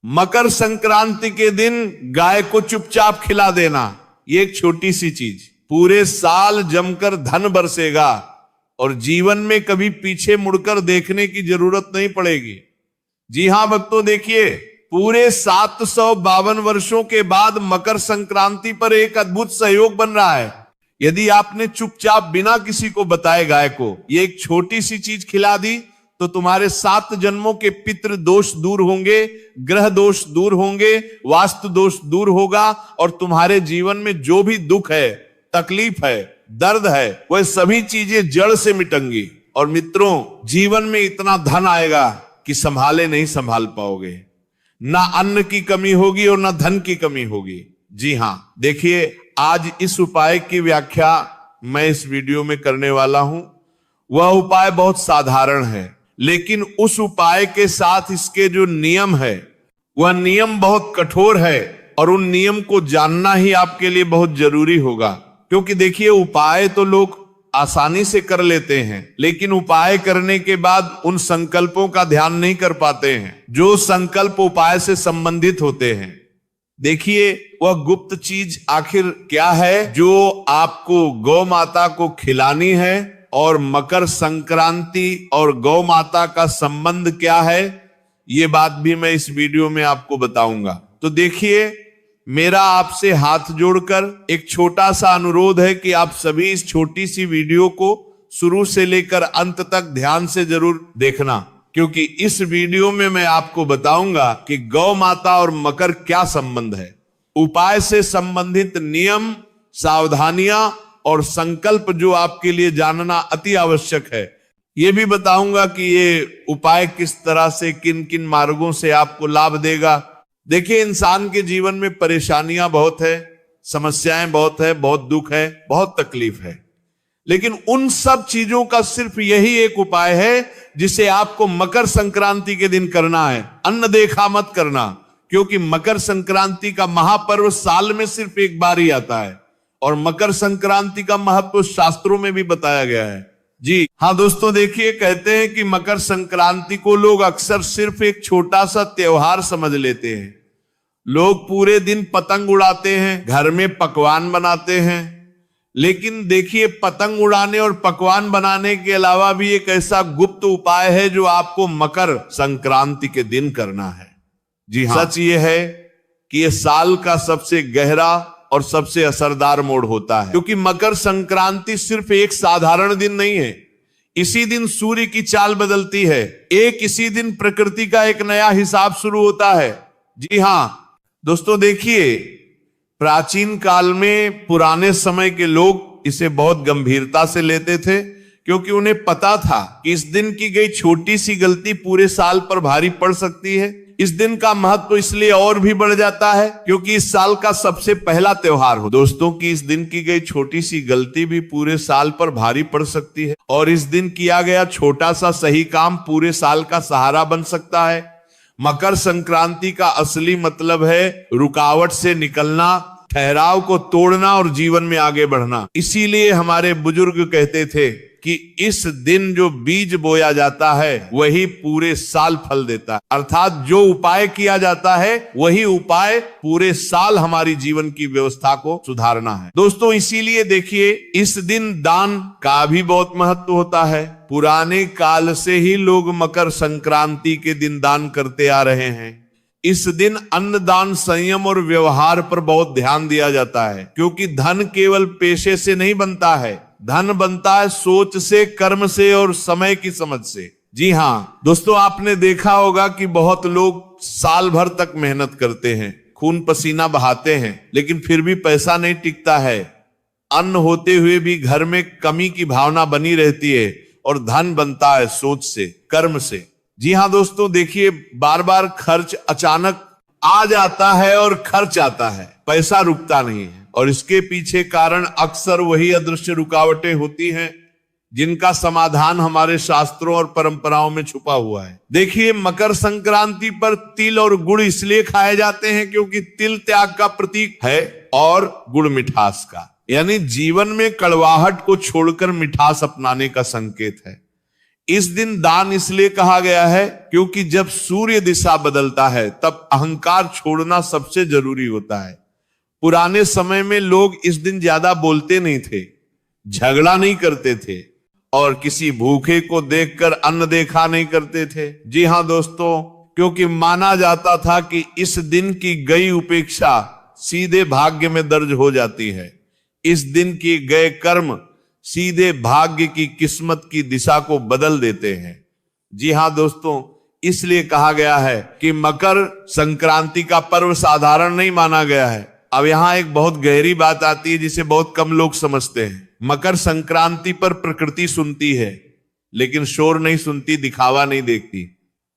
मकर संक्रांति के दिन गाय को चुपचाप खिला देना, ये एक छोटी सी चीज पूरे साल जमकर धन बरसेगा और जीवन में कभी पीछे मुड़कर देखने की जरूरत नहीं पड़ेगी। जी हां भक्तों, देखिए पूरे 752 वर्षों के बाद मकर संक्रांति पर एक अद्भुत सहयोग बन रहा है। यदि आपने चुपचाप बिना किसी को बताए गाय को ये एक छोटी सी चीज खिला दी तो तुम्हारे 7 जन्मों के पितृ दोष दूर होंगे, ग्रह दोष दूर होंगे, वास्तु दोष दूर होगा और तुम्हारे जीवन में जो भी दुख है, तकलीफ है, दर्द है, वह सभी चीजें जड़ से मिटेंगी। और मित्रों, जीवन में इतना धन आएगा कि संभाले नहीं संभाल पाओगे। ना अन्न की कमी होगी और ना धन की कमी होगी। जी हां, देखिए आज इस उपाय की व्याख्या मैं इस वीडियो में करने वाला हूं। वह उपाय बहुत साधारण है, लेकिन उस उपाय के साथ इसके जो नियम है वह नियम बहुत कठोर है और उन नियम को जानना ही आपके लिए बहुत जरूरी होगा। क्योंकि देखिए उपाय तो लोग आसानी से कर लेते हैं, लेकिन उपाय करने के बाद उन संकल्पों का ध्यान नहीं कर पाते हैं जो संकल्प उपाय से संबंधित होते हैं। देखिए वह गुप्त चीज आखिर क्या है जो आपको गौ माता को खिलानी है और मकर संक्रांति और गौ माता का संबंध क्या है, ये बात भी मैं इस वीडियो में आपको बताऊंगा। तो देखिए मेरा आपसे हाथ जोड़कर एक छोटा सा अनुरोध है कि आप सभी इस छोटी सी वीडियो को शुरू से लेकर अंत तक ध्यान से जरूर देखना, क्योंकि इस वीडियो में मैं आपको बताऊंगा कि गौ माता और मकर क्या संबंध है, उपाय से संबंधित नियम, सावधानियां और संकल्प जो आपके लिए जानना अति आवश्यक है। यह भी बताऊंगा कि ये उपाय किस तरह से किन किन मार्गों से आपको लाभ देगा। देखिए इंसान के जीवन में परेशानियां बहुत है, समस्याएं बहुत है, बहुत दुख है, बहुत तकलीफ है, लेकिन उन सब चीजों का सिर्फ यही एक उपाय है जिसे आपको मकर संक्रांति के दिन करना है। अन्न देखा मत करना, क्योंकि मकर संक्रांति का महापर्व साल में सिर्फ एक बार ही आता है और मकर संक्रांति का महत्व शास्त्रों में भी बताया गया है। जी हाँ दोस्तों, देखिए कहते हैं कि मकर संक्रांति को लोग अक्सर सिर्फ एक छोटा सा त्योहार समझ लेते हैं। लोग पूरे दिन पतंग उड़ाते हैं, घर में पकवान बनाते हैं, लेकिन देखिए पतंग उड़ाने और पकवान बनाने के अलावा भी एक ऐसा गुप्त उपाय है जो आपको मकर संक्रांति के दिन करना है। जी हाँ, सच ये है कि ये साल का सबसे गहरा और सबसे असरदार मोड़ होता है, क्योंकि मकर संक्रांति सिर्फ एक साधारण दिन नहीं है। इसी दिन सूर्य की चाल बदलती है, इसी दिन प्रकृति का एक नया हिसाब शुरू होता है। जी हाँ दोस्तों, देखिए प्राचीन काल में पुराने समय के लोग इसे बहुत गंभीरता से लेते थे, क्योंकि उन्हें पता था कि इस दिन की गई छोटी सी गलती पूरे साल पर भारी पड़ सकती है। इस दिन का महत्व इसलिए और भी बढ़ जाता है क्योंकि इस साल का सबसे पहला त्योहार हो। दोस्तों की इस दिन की गई छोटी सी गलती भी पूरे साल पर भारी पड़ सकती है और इस दिन किया गया छोटा सा सही काम पूरे साल का सहारा बन सकता है। मकर संक्रांति का असली मतलब है रुकावट से निकलना, ठहराव को तोड़ना और जीवन में आगे बढ़ना। इसीलिए हमारे बुजुर्ग कहते थे कि इस दिन जो बीज बोया जाता है वही पूरे साल फल देता है, अर्थात जो उपाय किया जाता है वही उपाय पूरे साल हमारी जीवन की व्यवस्था को सुधारना है। दोस्तों इसीलिए देखिए इस दिन दान का भी बहुत महत्व होता है। पुराने काल से ही लोग मकर संक्रांति के दिन दान करते आ रहे हैं। इस दिन अन्नदान, संयम और व्यवहार पर बहुत ध्यान दिया जाता है, क्योंकि धन केवल पेशे से नहीं बनता है, धन बनता है सोच से, कर्म से और समय की समझ से। जी हाँ दोस्तों, आपने देखा होगा कि बहुत लोग साल भर तक मेहनत करते हैं, खून पसीना बहाते हैं, लेकिन फिर भी पैसा नहीं टिकता है। अन्न होते हुए भी घर में कमी की भावना बनी रहती है और धन बनता है सोच से, कर्म से। जी हाँ दोस्तों, देखिए बार बार खर्च अचानक आ जाता है और खर्च आता है, पैसा रुकता नहीं है और इसके पीछे कारण अक्सर वही अदृश्य रुकावटें होती हैं जिनका समाधान हमारे शास्त्रों और परंपराओं में छुपा हुआ है। देखिए मकर संक्रांति पर तिल और गुड़ इसलिए खाए जाते हैं क्योंकि तिल त्याग का प्रतीक है और गुड़ मिठास का, यानी जीवन में कड़वाहट को छोड़कर मिठास अपनाने का संकेत है। इस दिन दान इसलिए कहा गया है क्योंकि जब सूर्य दिशा बदलता है तब अहंकार छोड़ना सबसे जरूरी होता है। पुराने समय में लोग इस दिन ज्यादा बोलते नहीं थे, झगड़ा नहीं करते थे और किसी भूखे को देखकर अन्न देखा नहीं करते थे। जी हां दोस्तों, क्योंकि माना जाता था कि इस दिन की गई उपेक्षा सीधे भाग्य में दर्ज हो जाती है। इस दिन के गए कर्म सीधे भाग्य की किस्मत की दिशा को बदल देते हैं। जी हां दोस्तों, इसलिए कहा गया है कि मकर संक्रांति का पर्व साधारण नहीं माना गया है। अब यहां एक बहुत गहरी बात आती है जिसे बहुत कम लोग समझते हैं। मकर संक्रांति पर प्रकृति सुनती है लेकिन शोर नहीं सुनती, दिखावा नहीं देखती।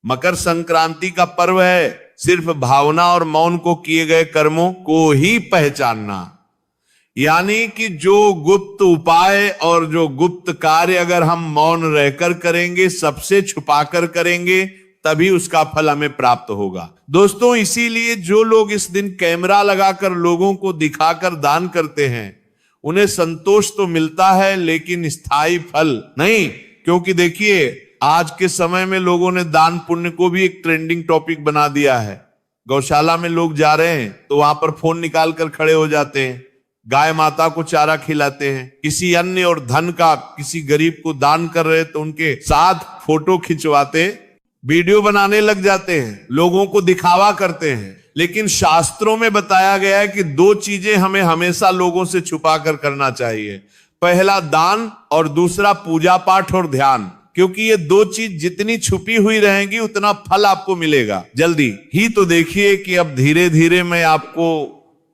मकर संक्रांति का पर्व है सिर्फ भावना और मौन को किए गए कर्मों को ही पहचानना। यानी कि जो गुप्त उपाय और जो गुप्त कार्य अगर हम मौन रहकर करेंगे, सबसे छुपाकर करेंगे, तभी उसका फल हमें प्राप्त होगा। दोस्तों, इसीलिए जो लोग इस दिन कैमरा लगाकर लोगों को दिखाकर दान करते हैं उन्हें संतोष तो मिलता है लेकिन स्थायी फल नहीं। क्योंकि देखिए, आज के समय में लोगों ने दान पुण्य को भी एक ट्रेंडिंग टॉपिक बना दिया है। गौशाला में लोग जा रहे हैं तो वहां पर फोन निकाल कर खड़े हो जाते हैं, गाय माता को चारा खिलाते हैं, किसी अन्य और धन का किसी गरीब को दान कर रहे तो उनके साथ फोटो खिंचवाते, वीडियो बनाने लग जाते हैं, लोगों को दिखावा करते हैं। लेकिन शास्त्रों में बताया गया है कि दो चीजें हमें हमेशा लोगों से छुपा कर करना चाहिए। पहला दान और दूसरा पूजा पाठ और ध्यान। क्योंकि ये दो चीज जितनी छुपी हुई रहेंगी उतना फल आपको मिलेगा जल्दी ही। तो देखिए कि अब धीरे धीरे मैं आपको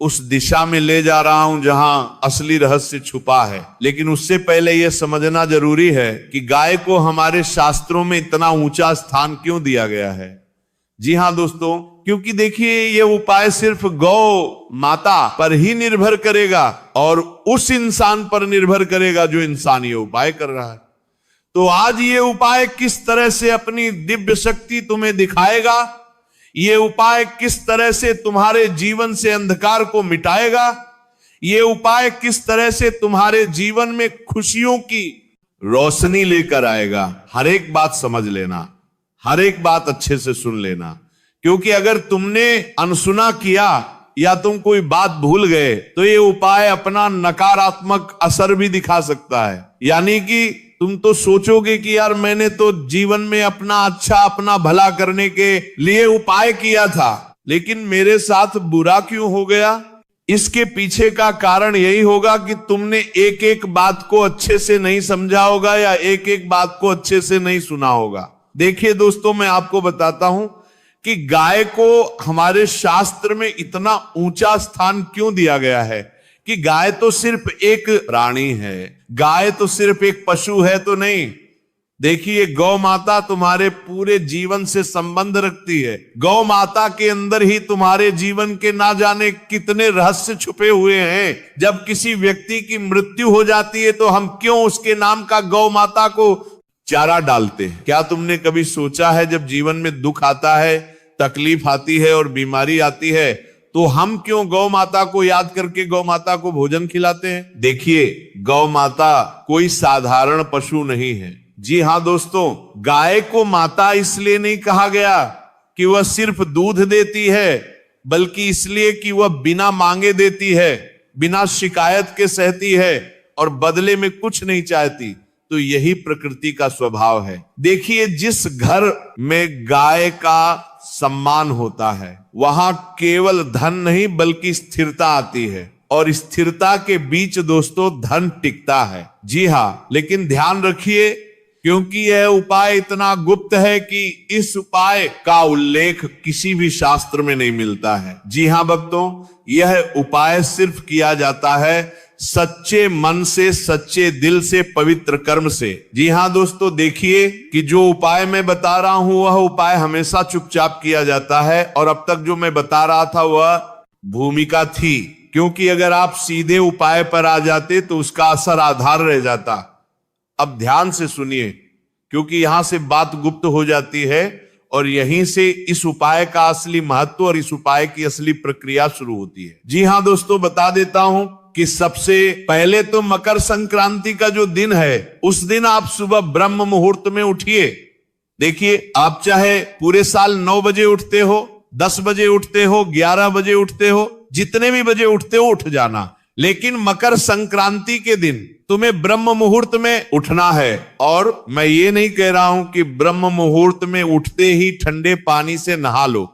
उस दिशा में ले जा रहा हूं जहां असली रहस्य छुपा है। लेकिन उससे पहले यह समझना जरूरी है कि गाय को हमारे शास्त्रों में इतना ऊंचा स्थान क्यों दिया गया है। जी हां दोस्तों, क्योंकि देखिए ये उपाय सिर्फ गौ माता पर ही निर्भर करेगा और उस इंसान पर निर्भर करेगा जो इंसान ये उपाय कर रहा है। तो आज ये उपाय किस तरह से अपनी दिव्य शक्ति तुम्हें दिखाएगा, ये उपाय किस तरह से तुम्हारे जीवन से अंधकार को मिटाएगा, ये उपाय किस तरह से तुम्हारे जीवन में खुशियों की रोशनी लेकर आएगा। हर एक बात समझ लेना, हर एक बात अच्छे से सुन लेना। क्योंकि अगर तुमने अनसुना किया या तुम कोई बात भूल गए तो ये उपाय अपना नकारात्मक असर भी दिखा सकता है। यानी कि तुम तो सोचोगे कि यार मैंने तो जीवन में अपना अच्छा, अपना भला करने के लिए उपाय किया था, लेकिन मेरे साथ बुरा क्यों हो गया। इसके पीछे का कारण यही होगा कि तुमने एक एक बात को अच्छे से नहीं समझा होगा या एक एक बात को अच्छे से नहीं सुना होगा। देखिए दोस्तों, मैं आपको बताता हूं कि गाय को हमारे शास्त्र में इतना ऊंचा स्थान क्यों दिया गया है। कि गाय तो सिर्फ एक प्राणी है, गाय तो सिर्फ एक पशु है तो नहीं। देखिए, गौ माता तुम्हारे पूरे जीवन से संबंध रखती है। गौ माता के अंदर ही तुम्हारे जीवन के ना जाने कितने रहस्य छुपे हुए हैं। जब किसी व्यक्ति की मृत्यु हो जाती है तो हम क्यों उसके नाम का गौ माता को चारा डालते हैं। क्या तुमने कभी सोचा है जब जीवन में दुख आता है, तकलीफ आती है और बीमारी आती है तो हम क्यों गौ माता को याद करके गौ माता को भोजन खिलाते हैं। देखिए, गौ माता कोई साधारण पशु नहीं है। जी हां दोस्तों, गाय को माता इसलिए नहीं कहा गया कि वह सिर्फ दूध देती है, बल्कि इसलिए कि वह बिना मांगे देती है, बिना शिकायत के सहती है और बदले में कुछ नहीं चाहती। तो यही प्रकृति का स्वभाव है। देखिए, जिस घर में गाय का सम्मान होता है वहां केवल धन नहीं बल्कि स्थिरता आती है, और स्थिरता के बीच दोस्तों धन टिकता है। जी हां, लेकिन ध्यान रखिए, क्योंकि यह उपाय इतना गुप्त है कि इस उपाय का उल्लेख किसी भी शास्त्र में नहीं मिलता है। जी हां भक्तों, यह उपाय सिर्फ किया जाता है सच्चे मन से, सच्चे दिल से, पवित्र कर्म से। जी हां दोस्तों, देखिए कि जो उपाय मैं बता रहा हूं वह उपाय हमेशा चुपचाप किया जाता है, और अब तक जो मैं बता रहा था वह भूमिका थी। क्योंकि अगर आप सीधे उपाय पर आ जाते तो उसका असर आधार रह जाता। अब ध्यान से सुनिए, क्योंकि यहां से बात गुप्त हो जाती है और यहीं से इस उपाय का असली महत्व और इस उपाय की असली प्रक्रिया शुरू होती है। जी हां दोस्तों, बता देता हूं कि सबसे पहले तो मकर संक्रांति का जो दिन है, उस दिन आप सुबह ब्रह्म मुहूर्त में उठिए। देखिए, आप चाहे पूरे साल 9 बजे उठते हो, 10 बजे उठते हो, 11 बजे उठते हो, जितने भी बजे उठते हो उठ जाना, लेकिन मकर संक्रांति के दिन तुम्हें ब्रह्म मुहूर्त में उठना है। और मैं ये नहीं कह रहा हूं कि ब्रह्म मुहूर्त में उठते ही ठंडे पानी से नहा लो,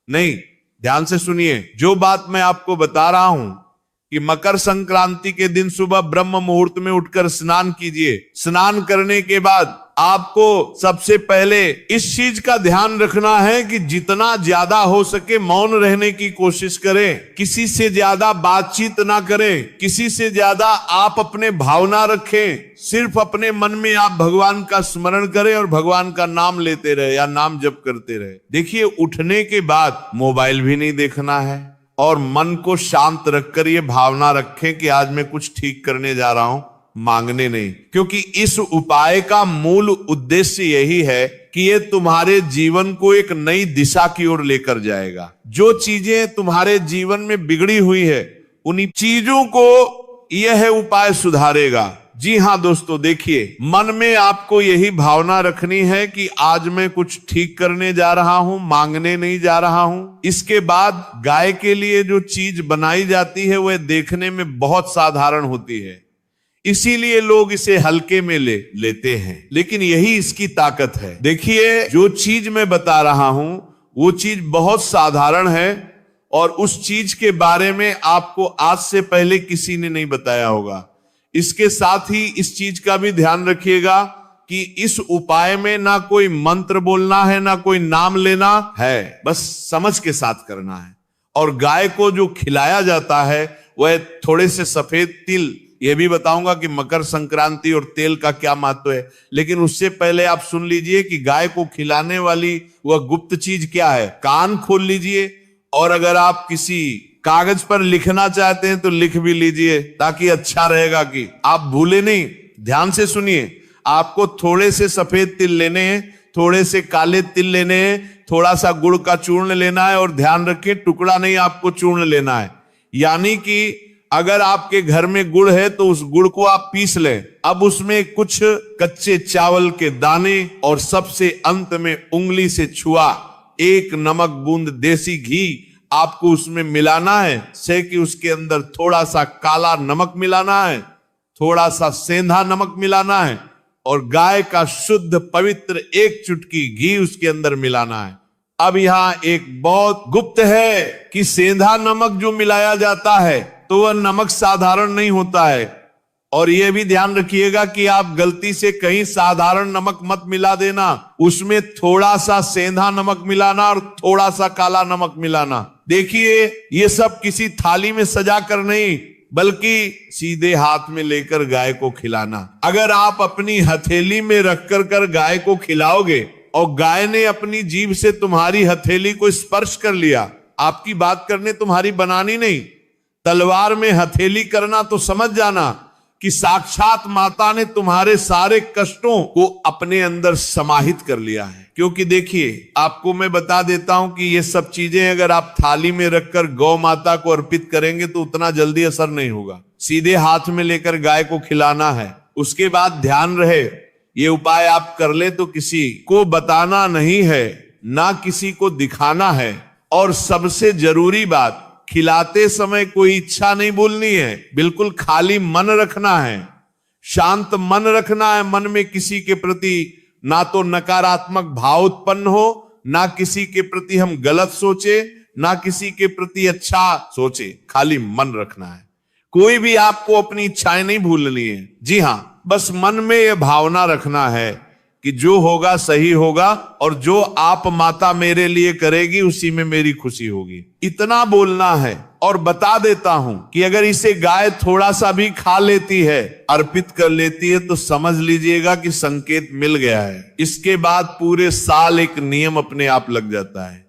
नहीं, ध्यान से सुनिए। जो बात मैं आपको बता रहा हूं कि मकर संक्रांति के दिन सुबह ब्रह्म मुहूर्त में उठकर स्नान कीजिए। स्नान करने के बाद आपको सबसे पहले इस चीज का ध्यान रखना है कि जितना ज्यादा हो सके मौन रहने की कोशिश करें, किसी से ज्यादा बातचीत ना करें, किसी से ज्यादा आप अपने भावना रखें, सिर्फ अपने मन में आप भगवान का स्मरण करें और भगवान का नाम लेते रहे या नाम जप करते रहे। देखिए, उठने के बाद मोबाइल भी नहीं देखना है और मन को शांत रखकर ये भावना रखें कि आज मैं कुछ ठीक करने जा रहा हूं, मांगने नहीं। क्योंकि इस उपाय का मूल उद्देश्य यही है कि ये तुम्हारे जीवन को एक नई दिशा की ओर लेकर जाएगा। जो चीजें तुम्हारे जीवन में बिगड़ी हुई है, उन्हीं चीजों को यह उपाय सुधारेगा। जी हां दोस्तों, देखिए, मन में आपको यही भावना रखनी है कि आज मैं कुछ ठीक करने जा रहा हूं, मांगने नहीं जा रहा हूं। इसके बाद गाय के लिए जो चीज बनाई जाती है वह देखने में बहुत साधारण होती है, इसीलिए लोग इसे हल्के में लेते हैं, लेकिन यही इसकी ताकत है। देखिए, जो चीज मैं बता रहा हूं वो चीज बहुत साधारण है और उस चीज के बारे में आपको आज से पहले किसी ने नहीं बताया होगा। इसके साथ ही इस चीज का भी ध्यान रखिएगा कि इस उपाय में ना कोई मंत्र बोलना है, ना कोई नाम लेना है, बस समझ के साथ करना है। और गाय को जो खिलाया जाता है वह थोड़े से सफेद तिल, यह भी बताऊंगा कि मकर संक्रांति और तेल का क्या महत्व है, लेकिन उससे पहले आप सुन लीजिए कि गाय को खिलाने वाली वह गुप्त चीज क्या है। कान खोल लीजिए और अगर आप किसी कागज पर लिखना चाहते हैं तो लिख भी लीजिए, ताकि अच्छा रहेगा कि आप भूले नहीं। ध्यान से सुनिए, आपको थोड़े से सफेद तिल लेने हैं, थोड़े से काले तिल लेने हैं, थोड़ा सा गुड़ का चूर्ण लेना है और ध्यान रखिए टुकड़ा नहीं, आपको चूर्ण लेना है। यानी कि अगर आपके घर में गुड़ है तो उस गुड़ को आप पीस लें। अब उसमें कुछ कच्चे चावल के दाने और सबसे अंत में उंगली से छुआ 1 नमक बूंद देसी घी आपको उसमें मिलाना है। से कि उसके अंदर थोड़ा सा काला नमक मिलाना है, थोड़ा सा सेंधा नमक मिलाना है और गाय का शुद्ध पवित्र 1 चुटकी घी उसके अंदर मिलाना है। अब यहां एक बहुत गुप्त है कि सेंधा नमक जो मिलाया जाता है तो वह नमक साधारण नहीं होता है। और यह भी ध्यान रखिएगा कि आप गलती से कहीं साधारण नमक मत मिला देना, उसमें थोड़ा सा सेंधा नमक मिलाना और थोड़ा सा काला नमक मिलाना। देखिए, ये सब किसी थाली में सजा कर नहीं, बल्कि सीधे हाथ में लेकर गाय को खिलाना। अगर आप अपनी हथेली में रखकर गाय को खिलाओगे और गाय ने अपनी जीभ से तुम्हारी हथेली को स्पर्श कर लिया, आपकी बात करने तुम्हारी बनानी नहीं, तलवार में हथेली करना, तो समझ जाना कि साक्षात माता ने तुम्हारे सारे कष्टों को अपने अंदर समाहित कर लिया है। क्योंकि देखिए, आपको मैं बता देता हूं कि ये सब चीजें अगर आप थाली में रखकर गौ माता को अर्पित करेंगे तो उतना जल्दी असर नहीं होगा। सीधे हाथ में लेकर गाय को खिलाना है। उसके बाद ध्यान रहे, ये उपाय आप कर ले तो किसी को बताना नहीं है, ना किसी को दिखाना है। और सबसे जरूरी बात, खिलाते समय कोई इच्छा नहीं बोलनी है, बिल्कुल खाली मन रखना है, शांत मन रखना है। मन में किसी के प्रति ना तो नकारात्मक भाव उत्पन्न हो, ना किसी के प्रति हम गलत सोचे, ना किसी के प्रति अच्छा सोचे, खाली मन रखना है। कोई भी आपको अपनी इच्छाएं नहीं भूलनी है। जी हां, बस मन में यह भावना रखना है कि जो होगा सही होगा और जो आप माता मेरे लिए करेगी उसी में मेरी खुशी होगी, इतना बोलना है। और बता देता हूं कि अगर इसे गाय थोड़ा सा भी खा लेती है, अर्पित कर लेती है, तो समझ लीजिएगा कि संकेत मिल गया है। इसके बाद पूरे साल एक नियम अपने आप लग जाता है,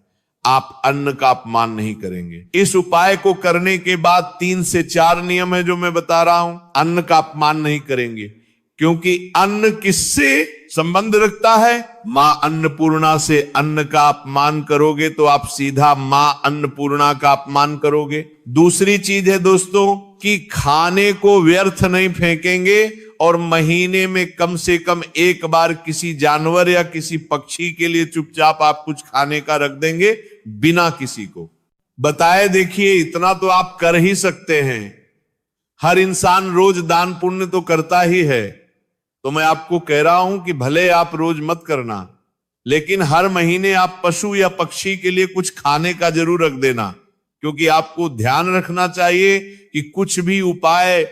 आप अन्न का अपमान नहीं करेंगे। इस उपाय को करने के बाद 3 से 4 नियम है जो मैं बता रहा हूं। अन्न का अपमान नहीं करेंगे, क्योंकि अन्न किससे संबंध रखता है? मां अन्नपूर्णा से। अन्न का अपमान करोगे तो आप सीधा मां अन्नपूर्णा का अपमान करोगे। दूसरी चीज है दोस्तों, कि खाने को व्यर्थ नहीं फेंकेंगे और महीने में कम से कम एक बार किसी जानवर या किसी पक्षी के लिए चुपचाप आप कुछ खाने का रख देंगे बिना किसी को बताए। देखिए, इतना तो आप कर ही सकते हैं। हर इंसान रोज दान पुण्य तो करता ही है, तो मैं आपको कह रहा हूं कि भले आप रोज मत करना, लेकिन हर महीने आप पशु या पक्षी के लिए कुछ खाने का जरूर रख देना, क्योंकि आपको ध्यान रखना चाहिए कि कुछ भी उपाय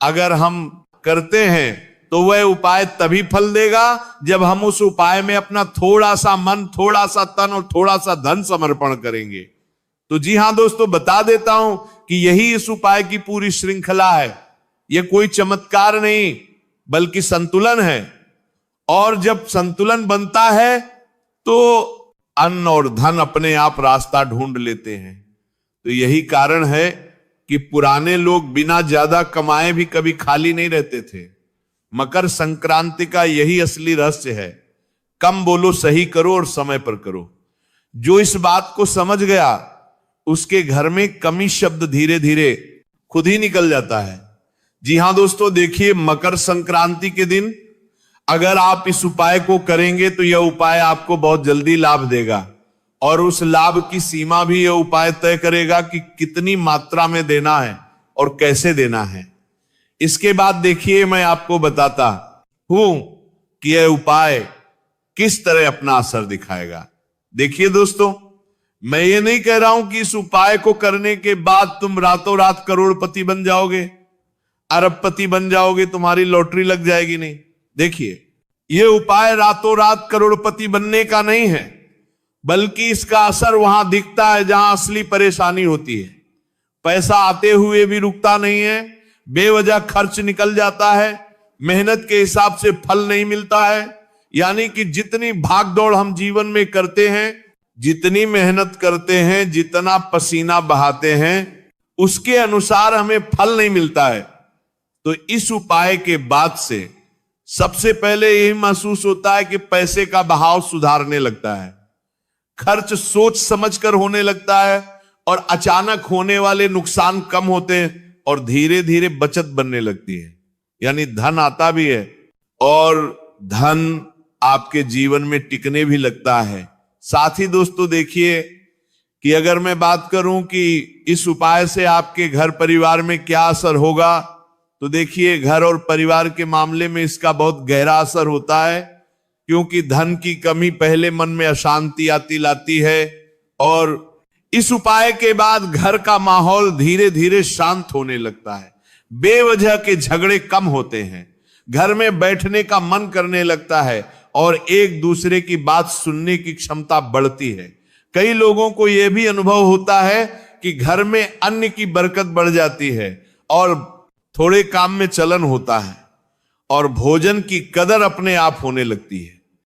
अगर हम करते हैं तो वह उपाय तभी फल देगा जब हम उस उपाय में अपना थोड़ा सा मन, थोड़ा सा तन और थोड़ा सा धन समर्पण करेंगे। तो जी हां दोस्तों, बता देता हूं कि यही इस उपाय की पूरी श्रृंखला है। यह कोई चमत्कार नहीं बल्कि संतुलन है, और जब संतुलन बनता है तो अन्न और धन अपने आप रास्ता ढूंढ लेते हैं। तो यही कारण है कि पुराने लोग बिना ज्यादा कमाए भी कभी खाली नहीं रहते थे। मकर संक्रांति का यही असली रहस्य है। कम बोलो, सही करो और समय पर करो। जो इस बात को समझ गया उसके घर में कमी शब्द धीरे धीरे खुद ही निकल जाता है। जी हां दोस्तों, देखिए, मकर संक्रांति के दिन अगर आप इस उपाय को करेंगे तो यह उपाय आपको बहुत जल्दी लाभ देगा, और उस लाभ की सीमा भी यह उपाय तय करेगा कि कितनी मात्रा में देना है और कैसे देना है। इसके बाद देखिए, मैं आपको बताता हूं कि यह उपाय किस तरह अपना असर दिखाएगा। देखिए दोस्तों, मैं ये नहीं कह रहा हूं कि इस उपाय को करने के बाद तुम रातों रात करोड़पति बन जाओगे, अरबपति बन जाओगे, तुम्हारी लॉटरी लग जाएगी। नहीं, देखिए, यह उपाय रातों रात करोड़पति बनने का नहीं है, बल्कि इसका असर वहां दिखता है जहां असली परेशानी होती है। पैसा आते हुए भी रुकता नहीं है, बेवजह खर्च निकल जाता है, मेहनत के हिसाब से फल नहीं मिलता है। यानी कि जितनी भागदौड़ हम जीवन में करते हैं, जितनी मेहनत करते हैं, जितना पसीना बहाते हैं, उसके अनुसार हमें फल नहीं मिलता है। तो इस उपाय के बाद से सबसे पहले यही महसूस होता है कि पैसे का बहाव सुधारने लगता है, खर्च सोच समझकर होने लगता है, और अचानक होने वाले नुकसान कम होते हैं और धीरे धीरे बचत बनने लगती है। यानी धन आता भी है और धन आपके जीवन में टिकने भी लगता है। साथ ही दोस्तों देखिए कि अगर मैं बात करूं कि इस उपाय से आपके घर परिवार में क्या असर होगा, तो देखिए, घर और परिवार के मामले में इसका बहुत गहरा असर होता है, क्योंकि धन की कमी पहले मन में अशांति आती लाती है, और इस उपाय के बाद घर का माहौल धीरे धीरे शांत होने लगता है। बेवजह के झगड़े कम होते हैं, घर में बैठने का मन करने लगता है, और एक दूसरे की बात सुनने की क्षमता बढ़ती है। कई लोगों को यह भी अनुभव होता है कि घर में अन्न की बरकत बढ़ जाती है और थोड़े काम में चलन होता है, और भोजन की कदर अपने आप होने लगती है।